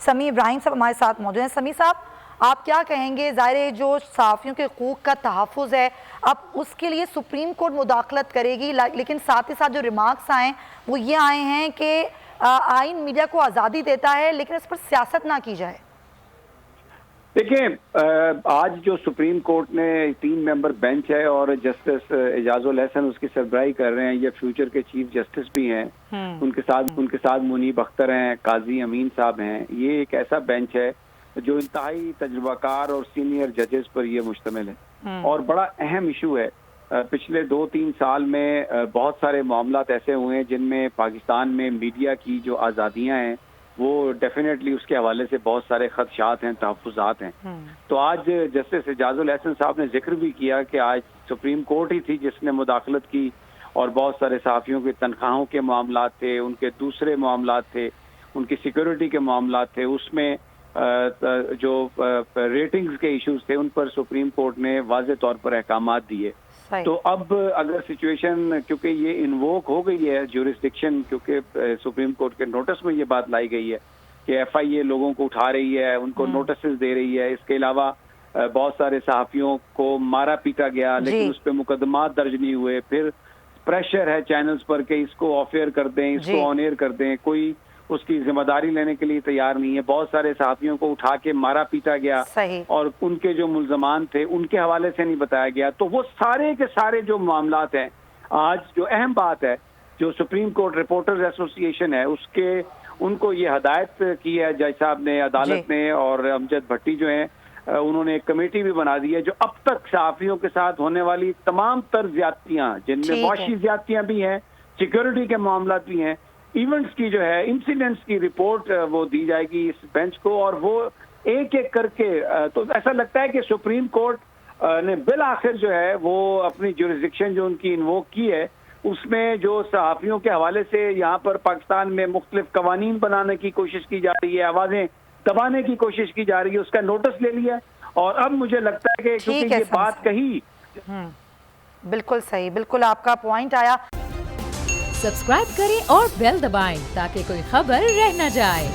समी इब्राहिम साहब हमारे साथ मौजूद हैं। समी साहब, आप क्या कहेंगे? ज़ाहिर है जो सहाफ़ियों के हकूक़ का तहफ़्फ़ुज़ है, अब उसके लिए सुप्रीम कोर्ट मुदाखलत करेगी, लेकिन साथ ही साथ जो रिमार्क्स आए वो ये आए हैं कि आइन मीडिया को आज़ादी देता है लेकिन इस पर सियासत ना की जाए। देखिए, आज जो सुप्रीम कोर्ट ने 3 मेंबर बेंच है और जस्टिस एजाजुल हसन उसकी सरबराही कर रहे हैं, ये फ्यूचर के चीफ जस्टिस भी हैं, उनके साथ मुनीब अख्तर हैं, काजी अमीन साहब हैं। ये एक ऐसा बेंच है जो इंतहाई तजुर्बाकार और सीनियर जजेस पर ये मुश्तमिल है और बड़ा अहम इशू है। पिछले 2-3 साल में बहुत सारे मामलात ऐसे हुए हैं जिनमें पाकिस्तान में मीडिया की जो आज़ादियाँ हैं वो डेफिनेटली उसके हवाले से बहुत सारे खदशात हैं, तहफ़्फ़ुज़ात हैं। तो आज जस्टिस एजाजुल हसन साहब ने जिक्र भी किया कि आज सुप्रीम कोर्ट ही थी जिसने मुदाखलत की और बहुत सारे सहाफ़ियों की तनख्वाहों के मामलात थे, उनके दूसरे मामलात थे, उनकी सिक्योरिटी के मामलात थे, उसमें जो रेटिंग्स के इश्यूज थे उन पर सुप्रीम कोर्ट ने वाज़े तौर पर अहकामात दिए। तो अब अगर सिचुएशन, क्योंकि ये इन्वोक हो गई है ज्यूरिसडिक्शन, क्योंकि सुप्रीम कोर्ट के नोटिस में ये बात लाई गई है कि एफआईए लोगों को उठा रही है, उनको नोटिस दे रही है। इसके अलावा बहुत सारे सहाफ़ियों को मारा पीटा गया लेकिन उस पर मुकदमा दर्ज नहीं हुए। फिर प्रेशर है चैनल्स पर कि इसको ऑफ एयर कर दें, इसको ऑन एयर कर दें, कोई उसकी जिम्मेदारी लेने के लिए तैयार नहीं है। बहुत सारे सहाफ़ियों को उठा के मारा पीटा गया और उनके जो मुल्ज़मान थे उनके हवाले से नहीं बताया गया। तो वो सारे के सारे जो मामलात हैं, आज जो अहम बात है, जो सुप्रीम कोर्ट रिपोर्टर्स एसोसिएशन है उसके उनको ये हदायत की है जज साहब ने, अदालत ने, और अमजद भट्टी जो हैं उन्होंने एक कमेटी भी बना दी है जो अब तक सहाफ़ियों के साथ होने वाली तमाम तर ज्यादतियाँ, जिनमें वाशी ज्यादतियाँ भी हैं, सिक्योरिटी के मामला भी हैं, इवेंट्स की जो है, इंसिडेंट्स की रिपोर्ट वो दी जाएगी इस बेंच को और वो एक एक करके। तो ऐसा लगता है कि सुप्रीम कोर्ट ने बिल आखिर जो है वो अपनी ज्यूरिसडिक्शन जो उनकी इन्वोक की है उसमें जो सहाफ़ियों के हवाले से यहाँ पर पाकिस्तान में मुख्तलिफ कवानीन बनाने की कोशिश की जा रही है, आवाज़ें दबाने की कोशिश की जा रही है, उसका नोटिस ले लिया। और अब मुझे लगता है कि क्योंकि ये बात कही, बिल्कुल सही, बिल्कुल आपका पॉइंट आया। सब्सक्राइब करें और बेल दबाएं ताकि कोई खबर रह न जाए।